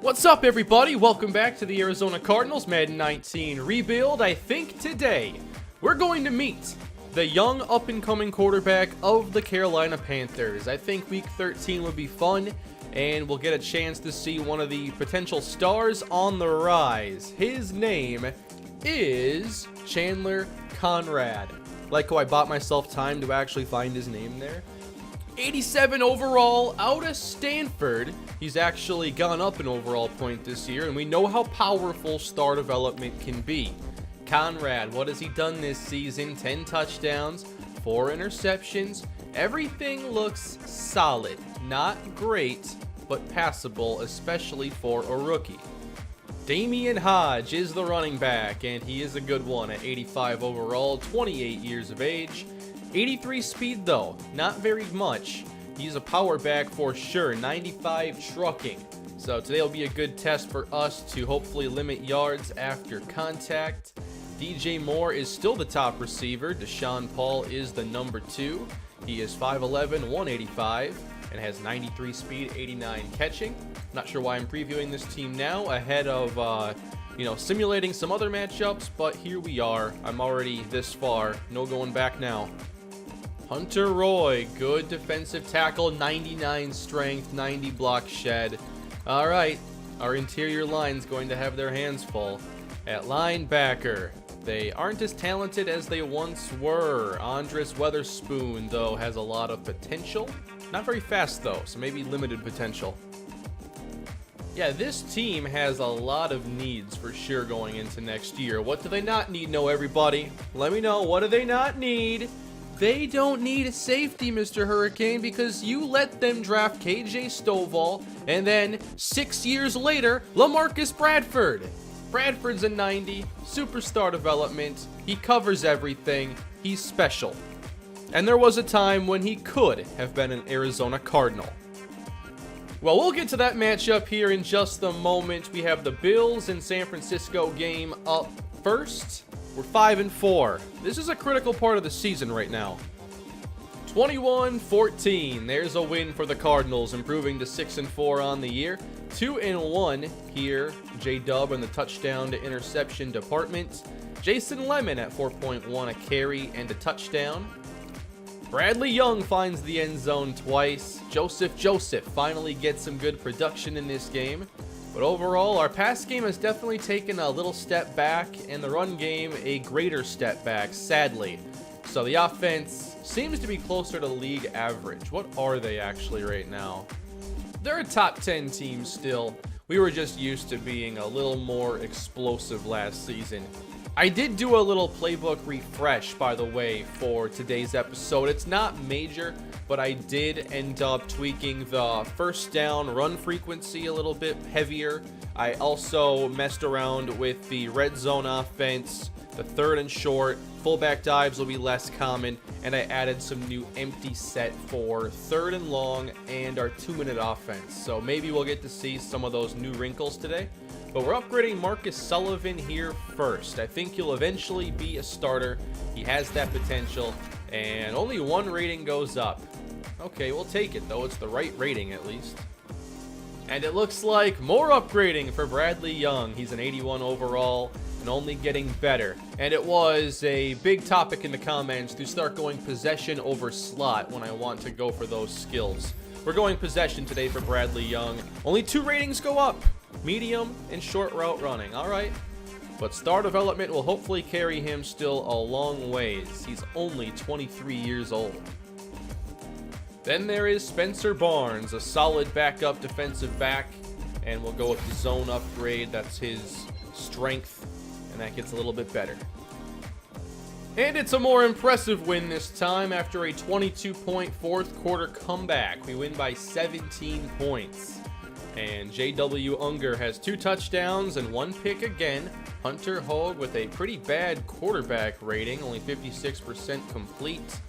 What's up, everybody? Welcome back to the Arizona Cardinals Madden 19 rebuild. I think today we're going to meet the young up-and-coming quarterback of the Carolina Panthers. I think week 13 would be fun, and we'll get a chance to see one of the potential stars on the rise. His name is Chander Conrad. Like how I bought myself time to actually find his name there. 87 overall out of Stanford. He's actually gone up an overall point this year, and we know how powerful star development can be. Conrad, what has he done this season? 10 touchdowns, 4 interceptions. Everything looks solid. Not great, but passable, especially for a rookie. Damian Hodge is the running back, and he is a good one at 85 overall, 28 years of age. 83 speed though, not very much. He's a power back for sure, 95 trucking. So today will be a good test for us to hopefully limit yards after contact. DJ Moore is still the top receiver. Deshaun Paul is the number 2. He is 5'11", 185, and has 93 speed, 89 catching. Not sure why I'm previewing this team now ahead of simulating some other matchups, but here we are. I'm already this far, no going back now. Hunter Roy, good defensive tackle, 99 strength, 90 block shed. All right, our interior line's going to have their hands full. At linebacker, they aren't as talented as they once were. Andres Weatherspoon, though, has a lot of potential. Not very fast, though, so maybe limited potential. Yeah, this team has a lot of needs for sure going into next year. What do they not need? No, everybody. Let me know. What do they not need? They don't need a safety, Mr. Hurricane, because you let them draft KJ Stovall, and then 6 years later, LaMarcus Bradford. Bradford's a 90, superstar development. He covers everything. He's special. And there was a time when he could have been an Arizona Cardinal. Well, we'll get to that matchup here in just a moment. We have the Bills and San Francisco game up first. We're 5-4. This is a critical part of the season right now. 21-14. There's a win for the Cardinals, improving to 6-4 on the year. 2-1 here. J-Dub in the touchdown to interception department. Jason Lemon at 4.1, a carry and a touchdown. Bradley Young finds the end zone twice. Joseph finally gets some good production in this game. But overall, our pass game has definitely taken a little step back, and the run game a greater step back, sadly. So the offense seems to be closer to league average. What are they actually right now? They're a top 10 team still. We were just used to being a little more explosive last season. I did do a little playbook refresh, by the way, for today's episode. It's not major, but I did end up tweaking the first down run frequency a little bit heavier. I also messed around with the red zone offense, the third and short, fullback dives will be less common, and I added some new empty set for third and long and our 2-minute offense. So maybe we'll get to see some of those new wrinkles today. But we're upgrading Marcus Sullivan here first. I think he'll eventually be a starter. He has that potential, and only 1 rating goes up. Okay, we'll take it, though. It's the right rating, at least. And it looks like more upgrading for Bradley Young. He's an 81 overall and only getting better. And it was a big topic in the comments to start going possession over slot when I want to go for those skills. We're going possession today for Bradley Young. Only 2 ratings go up. Medium and short route running. All right. But star development will hopefully carry him still a long ways. He's only 23 years old. Then there is Spencer Barnes, a solid backup defensive back. And we'll go with the zone upgrade. That's his strength. And that gets a little bit better. And it's a more impressive win this time after a 22-point fourth quarter comeback. We win by 17 points. And J.W. Unger has 2 touchdowns and 1 pick again. Hunter Hogue with a pretty bad quarterback rating, only 56% complete.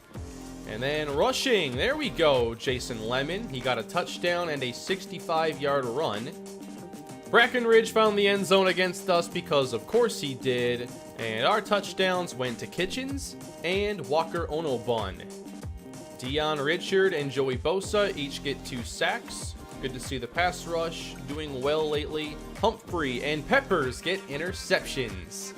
And then rushing, there we go, Jason Lemon. He got a touchdown and a 65-yard run. Brackenridge found the end zone against us because of course he did. And our touchdowns went to Kitchens and Walker Onobun. Dion Richard and Joey Bosa each get 2 sacks. Good to see the pass rush doing well lately. Humphrey and Peppers get interceptions.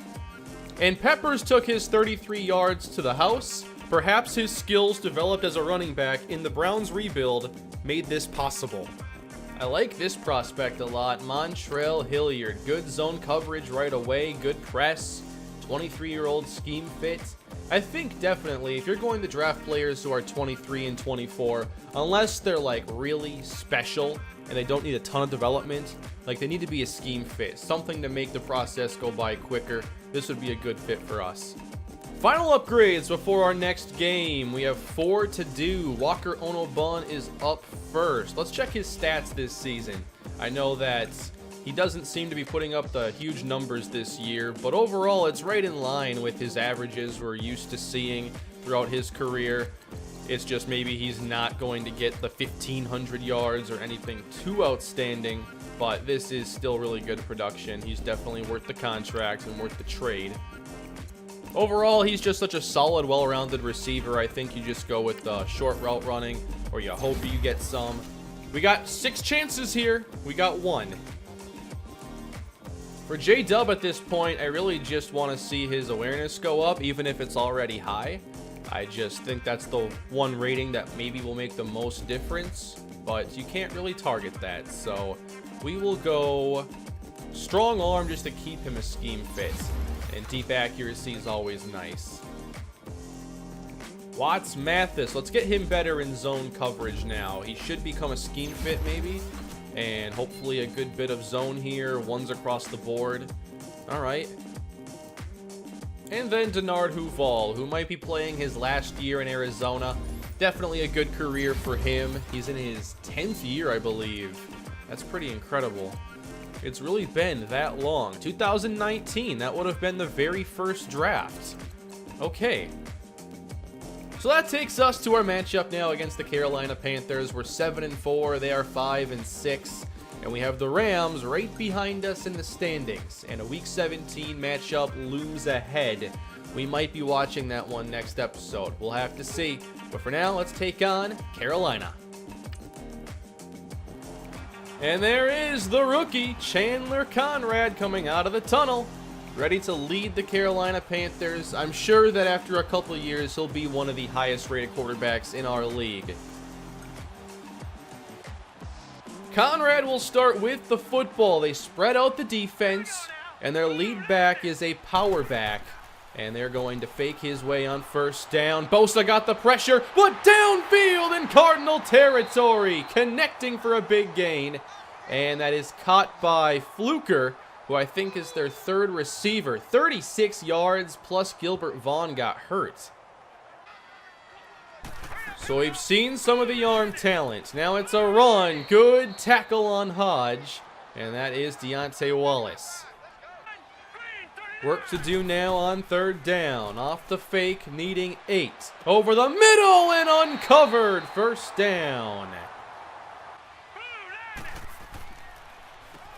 And Peppers took his 33 yards to the house. Perhaps his skills developed as a running back in the Browns rebuild made this possible. I like this prospect a lot. Montrell Hilliard. Good zone coverage right away. Good press. 23-year-old scheme fit. I think definitely if you're going to draft players who are 23 and 24, unless they're like really special and they don't need a ton of development, like they need to be a scheme fit. Something to make the process go by quicker. This would be a good fit for us. Final upgrades before our next game. We have 4 to do. Walker Onobun is up first. Let's check his stats this season. I know that he doesn't seem to be putting up the huge numbers this year, but overall it's right in line with his averages we're used to seeing throughout his career. It's just maybe he's not going to get the 1,500 yards or anything too outstanding, but this is still really good production. He's definitely worth the contract and worth the trade. Overall, he's just such a solid, well-rounded receiver. I think you just go with the short route running, or you hope you get some. We got 6 chances here. We got 1. For J-Dub at this point, I really just want to see his awareness go up, even if it's already high. I just think that's the one rating that maybe will make the most difference, but you can't really target that. So we will go strong arm just to keep him a scheme fit. And deep accuracy is always nice. Watts Mathis. Let's get him better in zone coverage now. He should become a scheme fit maybe. And hopefully a good bit of zone here. Ones across the board. All right. And then Denard Huval, who might be playing his last year in Arizona. Definitely a good career for him. He's in his 10th year, I believe. That's pretty incredible. It's really been that long. 2019, that would have been the very first draft. Okay. So that takes us to our matchup now against the Carolina Panthers. We're 7-4, they are 5-6. And we have the Rams right behind us in the standings. And a Week 17 matchup looms ahead. We might be watching that one next episode. We'll have to see. But for now, let's take on Carolina. And there is the rookie, Chander Conrad, coming out of the tunnel, ready to lead the Carolina Panthers. I'm sure that after a couple of years, he'll be one of the highest rated quarterbacks in our league. Conrad will start with the football. They spread out the defense, and their lead back is a power back. And they're going to fake his way on first down. Bosa got the pressure, but downfield in Cardinal territory, connecting for a big gain. And that is caught by Fluker, who I think is their third receiver. 36 yards, plus Gilbert Vaughn got hurt. So we've seen some of the arm talent. Now it's a run. Good tackle on Hodge. And that is Deontay Wallace. Work to do now on third down. Off the fake, needing 8. Over the middle and uncovered. First down.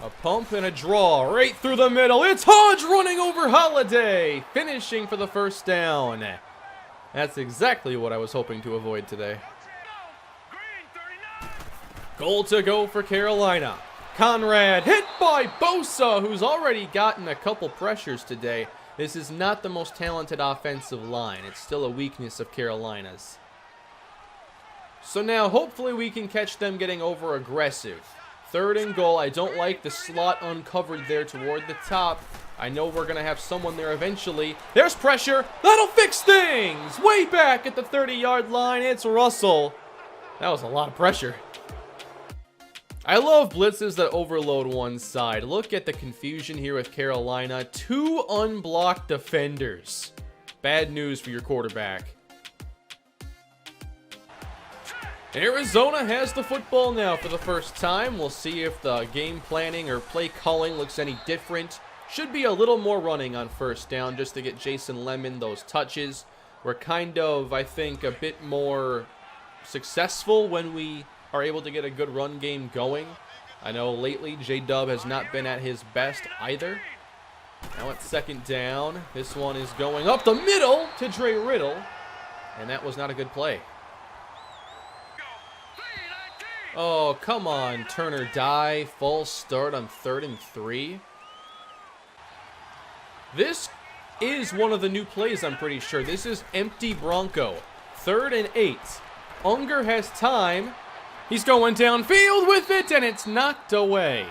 A pump and a draw right through the middle. It's Hodge running over Holiday. Finishing for the first down. That's exactly what I was hoping to avoid today. Goal to go for Carolina. Conrad hit by Bosa, who's already gotten a couple pressures today. This is not the most talented offensive line. It's still a weakness of Carolina's. So now hopefully we can catch them getting over aggressive. Third and goal. I don't like the slot uncovered there toward the top. I know we're going to have someone there eventually. There's pressure. That'll fix things. Way back at the 30-yard line, it's Russell. That was a lot of pressure. I love blitzes that overload one side. Look at the confusion here with Carolina. 2 unblocked defenders. Bad news for your quarterback. Arizona has the football now for the first time. We'll see if the game planning or play calling looks any different. Should be a little more running on first down just to get Jason Lemon those touches. We're kind of, I think, a bit more successful when we are able to get a good run game going. I know lately J-Dub has not been at his best either. Now it's second down. This one is going up the middle to Dre Riddle. And that was not a good play. Oh, come on, Turner die. False start on 3rd and 3. This is one of the new plays, I'm pretty sure. This is empty Bronco. 3rd and 8. Unger has time. He's going downfield with it, and it's knocked away.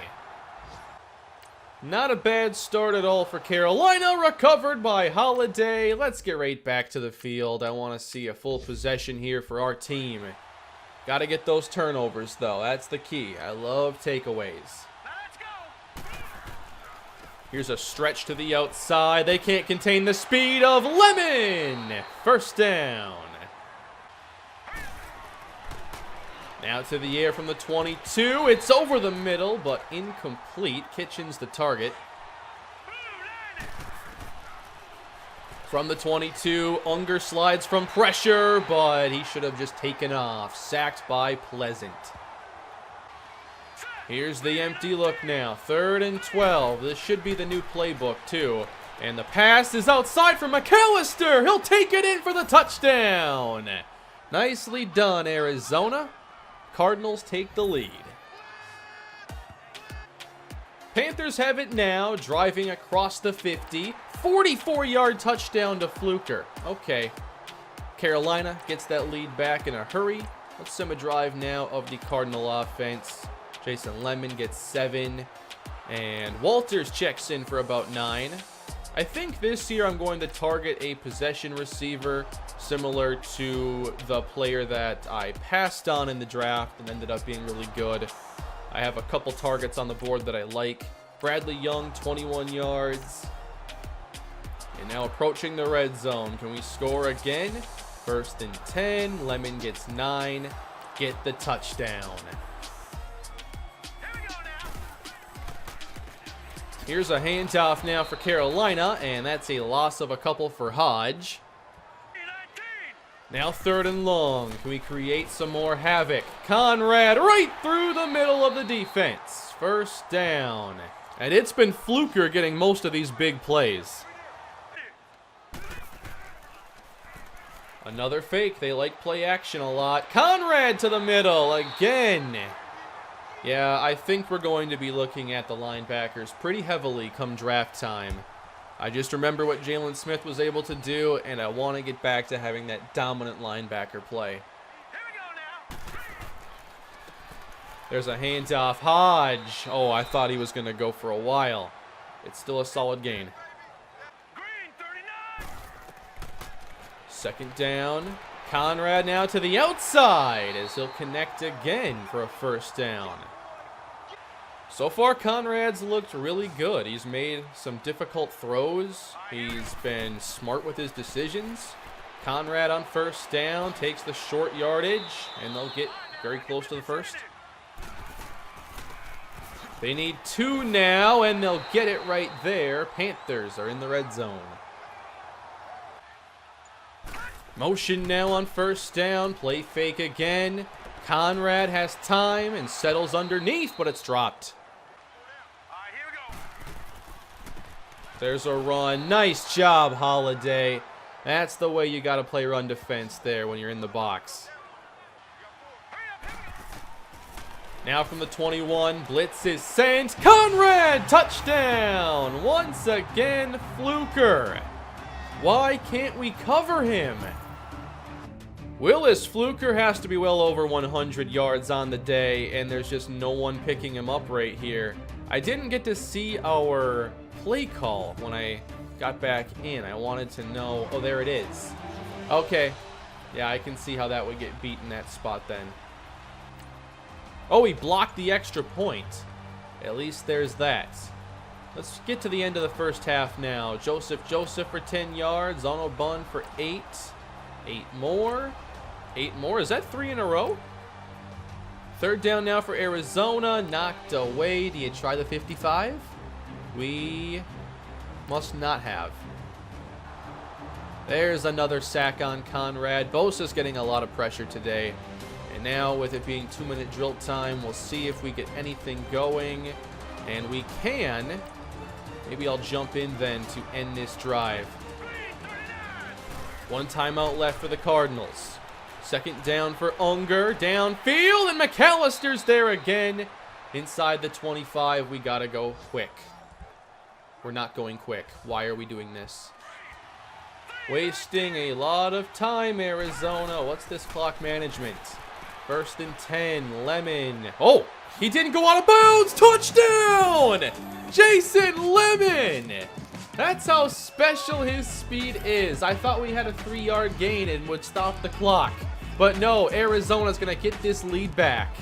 Not a bad start at all for Carolina. Recovered by Holiday. Let's get right back to the field. I want to see a full possession here for our team. Got to get those turnovers, though. That's the key. I love takeaways. Here's a stretch to the outside. They can't contain the speed of Lemon. First down. Now to the air from the 22. It's over the middle, but incomplete. Kitchens the target. From the 22, Unger slides from pressure, but he should have just taken off. Sacked by Pleasant. Here's the empty look now. 3rd and 12. This should be the new playbook, too. And the pass is outside for McAllister. He'll take it in for the touchdown. Nicely done, Arizona. Cardinals take the lead. Panthers have it now, driving across the 50. 44-yard touchdown to Fluker. Okay. Carolina gets that lead back in a hurry. Let's sim a drive now of the Cardinal offense. Jason Lemon gets 7. And Walters checks in for about 9. I think this year I'm going to target a possession receiver similar to the player that I passed on in the draft and ended up being really good. I have a couple targets on the board that I like. Bradley Young, 21 yards. And now approaching the red zone. Can we score again? 1st and 10. Lemon gets 9. Get the touchdown. Here's a handoff now for Carolina, and that's a loss of a couple for Hodge. Now 3rd and long. Can we create some more havoc? Conrad right through the middle of the defense. 1st down. And it's been Fluker getting most of these big plays. Another fake. They like play action a lot. Conrad to the middle again. Yeah, I think we're going to be looking at the linebackers pretty heavily come draft time. I just remember what Jalen Smith was able to do, and I want to get back to having that dominant linebacker play. There's a handoff. Hodge. Oh, I thought he was going to go for a while. It's still a solid gain. 2nd down. Conrad now to the outside as he'll connect again for a 1st down. So far, Conrad's looked really good. He's made some difficult throws. He's been smart with his decisions. Conrad on 1st down takes the short yardage, and they'll get very close to the 1st. They need 2 now, and they'll get it right there. Panthers are in the red zone. Motion now on 1st down. Play fake again. Conrad has time and settles underneath, but it's dropped. There's a run. Nice job, Holiday. That's the way you got to play run defense there when you're in the box. Now from the 21, blitz is sent. Conrad, touchdown! Once again, Fluker. Why can't we cover him? Willis Fluker has to be well over 100 yards on the day, and there's just no one picking him up right here. I didn't get to see our play call when I got back in. I wanted to know. Oh, there it is. Okay. Yeah, I can see how that would get beat in that spot then. Oh, he blocked the extra point. At least there's that. Let's get to the end of the 1st half now. Joseph for 10 yards. Ono Bun for 8. 8 more. 8 more. Is that 3 in a row? 3rd down now for Arizona. Knocked away. Do you try the 55? We must not have. There's another sack on Conrad. Bosa's getting a lot of pressure today. And now with it being 2-minute drill time, we'll see if we get anything going. And we can. Maybe I'll jump in then to end this drive. 1 timeout left for the Cardinals. Second down for Unger. Downfield, and McAllister's there again. Inside the 25, we gotta go quick. We're not going quick. Why are we doing this? Wasting a lot of time, Arizona. What's this clock management? 1st and 10, Lemon. Oh, he didn't go out of bounds. Touchdown! Jason Lemon! That's how special his speed is. I thought we had a 3-yard gain and would stop the clock. But no, Arizona's going to get this lead back.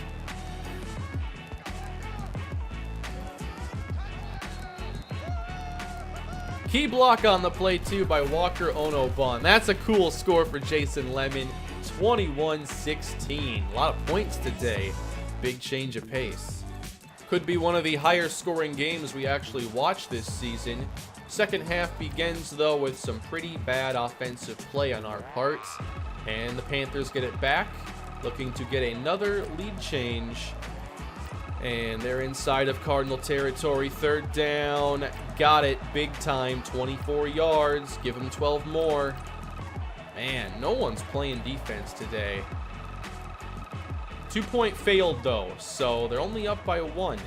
Key block on the play, too, by Walker Onobon. That's a cool score for Jason Lemon. 21-16. A lot of points today. Big change of pace. Could be one of the higher scoring games we actually watched this season. Second half begins, though, with some pretty bad offensive play on our part. And the Panthers get it back, looking to get another lead change. And they're inside of Cardinal territory. 3rd down. Got it. Big time. 24 yards. Give them 12 more. Man, no one's playing defense today. 2-point failed, though, so they're only up by 1.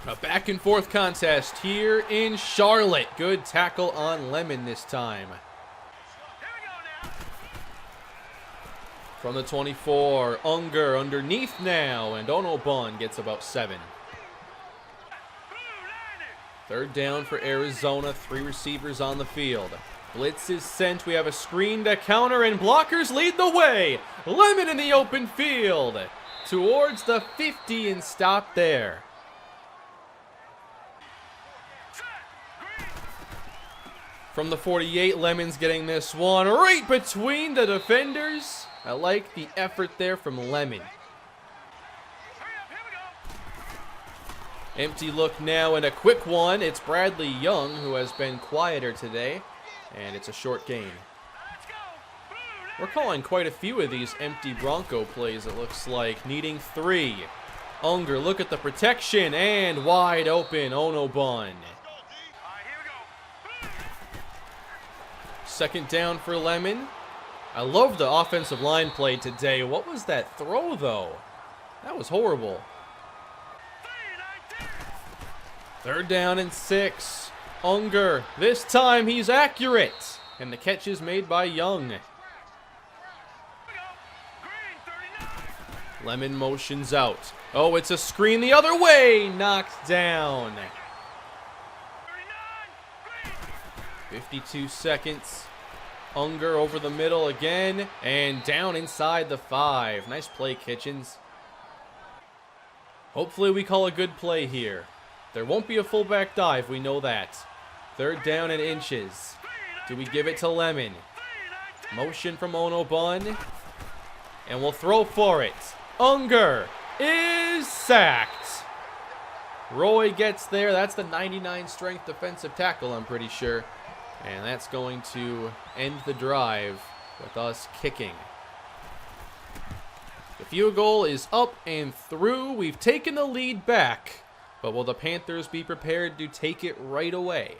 A back-and-forth contest here in Charlotte. Good tackle on Lemon this time. From the 24, Unger underneath now, and Onobon gets about 7. 3rd down for Arizona, 3 receivers on the field. Blitz is sent, we have a screen to counter, and blockers lead the way. Lemon in the open field, towards the 50 and stop there. From the 48, Lemon's getting this one right between the defenders. I like the effort there from Lemon. Empty look now and a quick one. It's Bradley Young, who has been quieter today, and it's a short gain. We're calling quite a few of these empty Bronco plays, it looks like. Needing 3. Unger, look at the protection, and wide open, Onobon. 2nd down for Lemon. I love the offensive line play today. What was that throw, though? That was horrible. 3rd down and 6. Unger, this time he's accurate. And the catch is made by Young. Lemon motions out. Oh, it's a screen the other way. Knocked down. 52 seconds. Unger over the middle again, and down inside the 5. Nice play, Kitchens. Hopefully we call a good play here. There won't be a fullback dive, we know that. 3rd down and inches. Do we give it to Lemon? Motion from Onobon, and we'll throw for it. Unger is sacked. Roy gets there. That's the 99 strength defensive tackle, I'm pretty sure. And that's going to end the drive with us kicking. The field goal is up and through. We've taken the lead back, but will the Panthers be prepared to take it right away?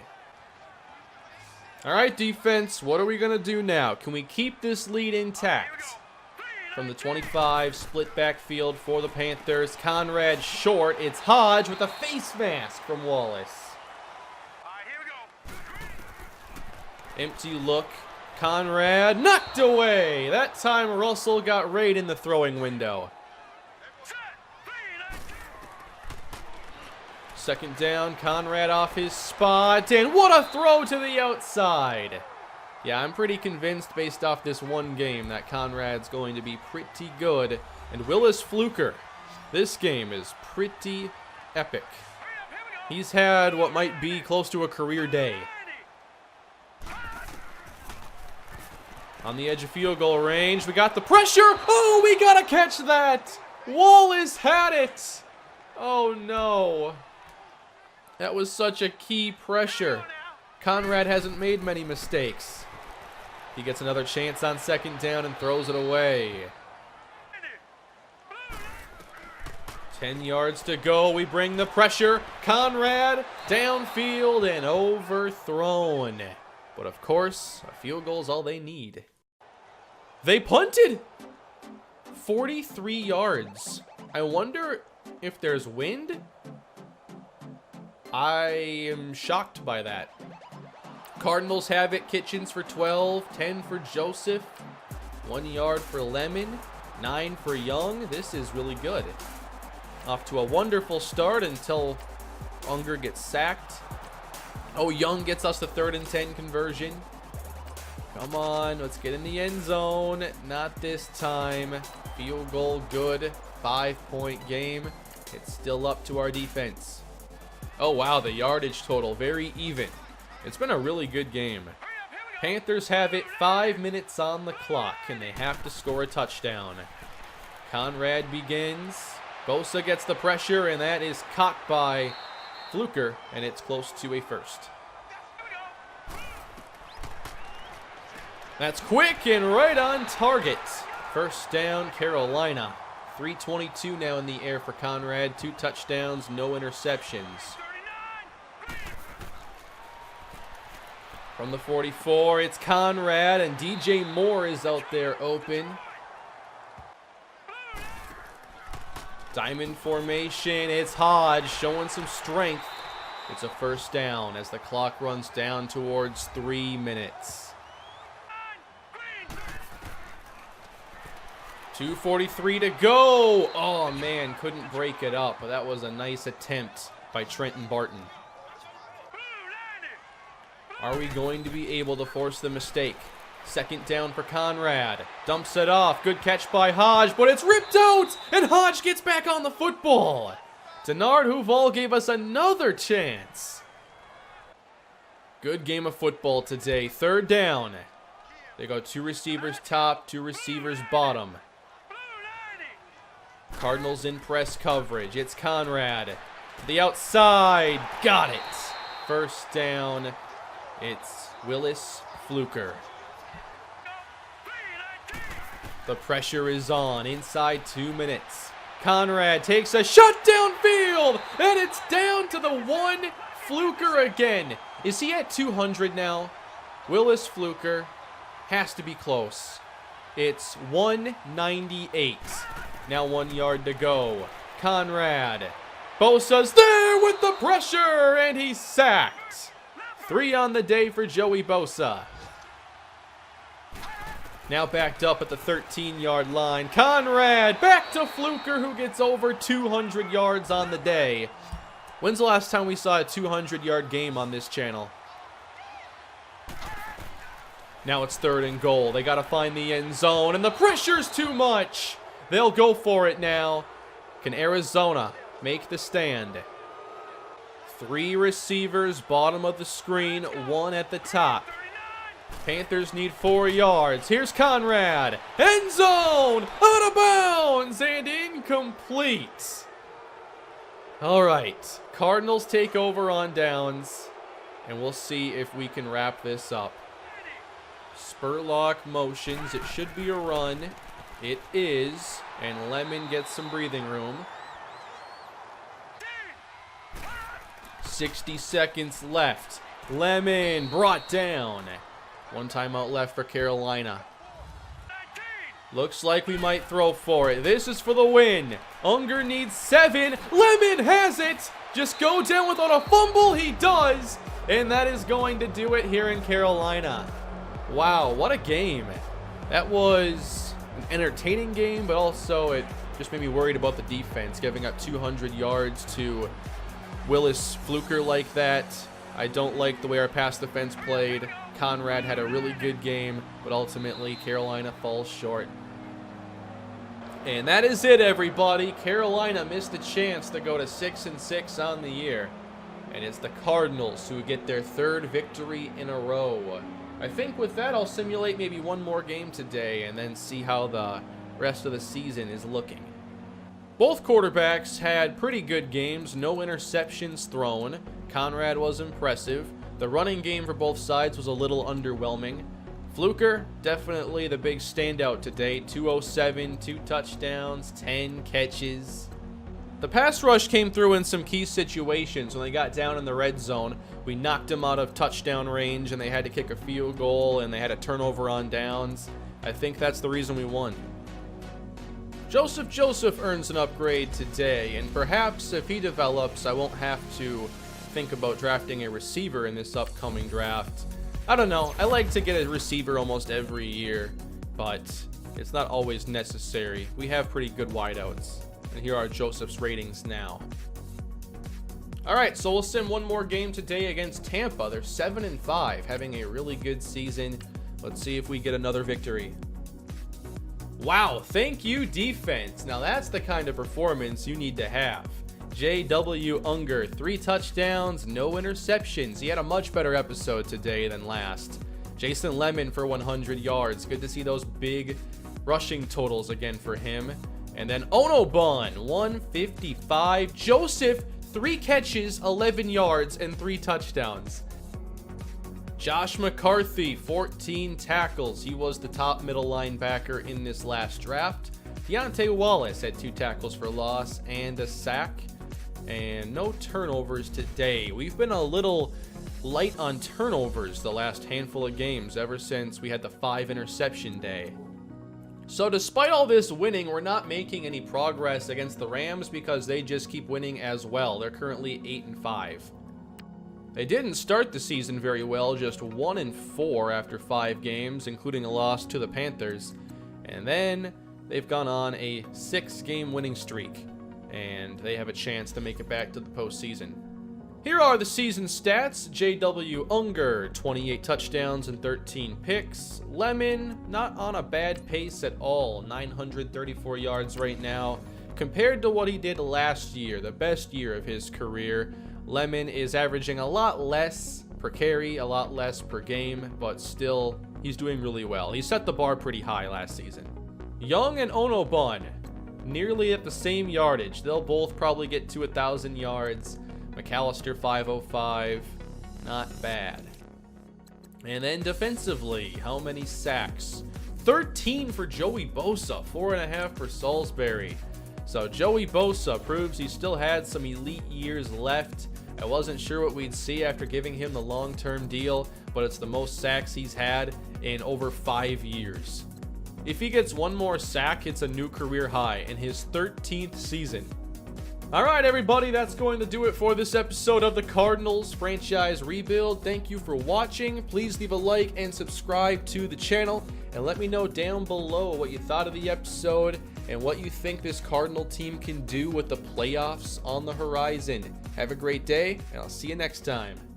All right, defense, what are we going to do now? Can we keep this lead intact? From the 25, split backfield for the Panthers. Conrad short. It's Hodge with a face mask from Wallace. Empty look. Conrad knocked away. That time Russell got right in the throwing window. 2nd down. Conrad off his spot. And what a throw to the outside. Yeah, I'm pretty convinced based off this one game that Conrad's going to be pretty good. And Willis Fluker. This game is pretty epic. He's had what might be close to a career day. On the edge of field goal range, we got the pressure. Oh, we gotta catch that. Wallace had it. Oh, no. That was such a key pressure. Conrad hasn't made many mistakes. He gets another chance on 2nd down and throws it away. 10 yards to go. We bring the pressure. Conrad downfield and overthrown. But of course, a field goal is all they need. They punted! 43 yards. I wonder if there's wind? I am shocked by that. Cardinals have it. Kitchens for 12, 10 for Joseph, 1 yard for Lemon, 9 for Young. This is really good. Off to a wonderful start until Unger gets sacked. Oh, Young gets us the 3rd and 10 conversion. Come on, let's get in the end zone. Not this time. Field goal good. 5-point game. It's still up to our defense. Oh, wow, the yardage total, very even. It's been a really good game. Panthers have it, 5 minutes on the clock, and they have to score a touchdown. Conrad begins. Bosa gets the pressure, and that is caught by Fluker, and it's close to a first. That's quick and right on target. First down, Carolina. 3:22 now in the air for Conrad. 2 touchdowns, no interceptions. From the 44, it's Conrad, and DJ Moore is out there open. Diamond formation, it's Hodge showing some strength. It's a first down as the clock runs down towards 3 minutes. 2:43 to go. Oh man, couldn't break it up. That was a nice attempt by Trenton Barton. Are we going to be able to force the mistake? Second down for Conrad. Dumps it off. Good catch by Hodge, but it's ripped out, and Hodge gets back on the football. Denard Huval gave us another chance. Good game of football today. Third down. They go 2 receivers top, 2 receivers bottom. Cardinals in press coverage. It's Conrad. To the outside. Got it. First down. It's Willis Fluker. The pressure is on. Inside 2 minutes. Conrad takes a shot downfield, and it's down to the 1. Fluker again. Is he at 200 now? Willis Fluker has to be close. It's 198. Now 1 yard to go. Conrad. Bosa's there with the pressure, and he's sacked. 3 on the day for Joey Bosa. Now backed up at the 13-yard line. Conrad back to Fluker, who gets over 200 yards on the day. When's the last time we saw a 200-yard game on this channel? Now it's 3rd and goal. They got to find the end zone, and the pressure's too much. They'll go for it now. Can Arizona make the stand? 3 receivers, bottom of the screen, 1 at the top. Panthers need 4 yards. Here's Conrad. End zone! Out of bounds and incomplete. All right. Cardinals take over on downs, and we'll see if we can wrap this up. Spurlock motions. It should be a run. It is, and Lemon gets some breathing room. 60 seconds left. Lemon brought down. 1 timeout left for Carolina. Looks like we might throw for it. This is for the win. Unger needs 7. Lemon has it. Just go down without a fumble. He does. And that is going to do it here in Carolina. Wow, what a game. That was an entertaining game, but also it just made me worried about the defense, giving up 200 yards to Willis Fluker like that. I don't like the way our pass defense played. Conrad had a really good game, but ultimately Carolina falls short. And that is it, everybody. Carolina missed a chance to go to 6-6 on the year. And it's the Cardinals who get their 3rd victory in a row. I think with that, I'll simulate maybe 1 more game today and then see how the rest of the season is looking. Both quarterbacks had pretty good games, no interceptions thrown. Conrad was impressive. The running game for both sides was a little underwhelming. Fluker, definitely the big standout today. 207, 2 touchdowns, 10 catches. The pass rush came through in some key situations. When they got down in the red zone, we knocked them out of touchdown range, and they had to kick a field goal, and they had a turnover on downs. I think that's the reason we won. Joseph earns an upgrade today, and perhaps if he develops, I won't have to think about drafting a receiver in this upcoming draft. I don't know. I like to get a receiver almost every year, but it's not always necessary. We have pretty good wideouts. And here are Joseph's ratings now. Alright, so we'll sim one more game today against Tampa. They're 7-5, having a really good season. Let's see if we get another victory. Wow, thank you, defense. Now that's the kind of performance you need to have. J.W. Unger, 3 touchdowns, no interceptions. He had a much better episode today than last. Jason Lemon for 100 yards. Good to see those big rushing totals again for him. And then Onobun, 155. Joseph, 3 catches, 11 yards, and 3 touchdowns. Josh McCarthy, 14 tackles. He was the top middle linebacker in this last draft. Deontay Wallace had 2 tackles for loss and a sack. And no turnovers today. We've been a little light on turnovers the last handful of games ever since we had the 5 interception day. So despite all this winning, we're not making any progress against the Rams because they just keep winning as well. They're currently 8-5. They didn't start the season very well, just 1-4 after 5 games, including a loss to the Panthers. And then they've gone on a 6-game winning streak, and they have a chance to make it back to the postseason. Here are the season stats. J.W. Unger, 28 touchdowns and 13 picks. Lemon, not on a bad pace at all, 934 yards right now. Compared to what he did last year, the best year of his career, Lemon is averaging a lot less per carry, a lot less per game, but still, he's doing really well. He set the bar pretty high last season. Young and Onobun, nearly at the same yardage. They'll both probably get to 1,000 yards. McAllister 505, not bad. And then defensively, how many sacks? 13 for Joey Bosa, 4.5 for Salisbury. So Joey Bosa proves he still had some elite years left. I wasn't sure what we'd see after giving him the long-term deal, but it's the most sacks he's had in over 5 years. If he gets one more sack, it's a new career high in his 13th season. Alright everybody, that's going to do it for this episode of the Cardinals Franchise Rebuild. Thank you for watching. Please leave a like and subscribe to the channel, and let me know down below what you thought of the episode and what you think this Cardinal team can do with the playoffs on the horizon. Have a great day, and I'll see you next time.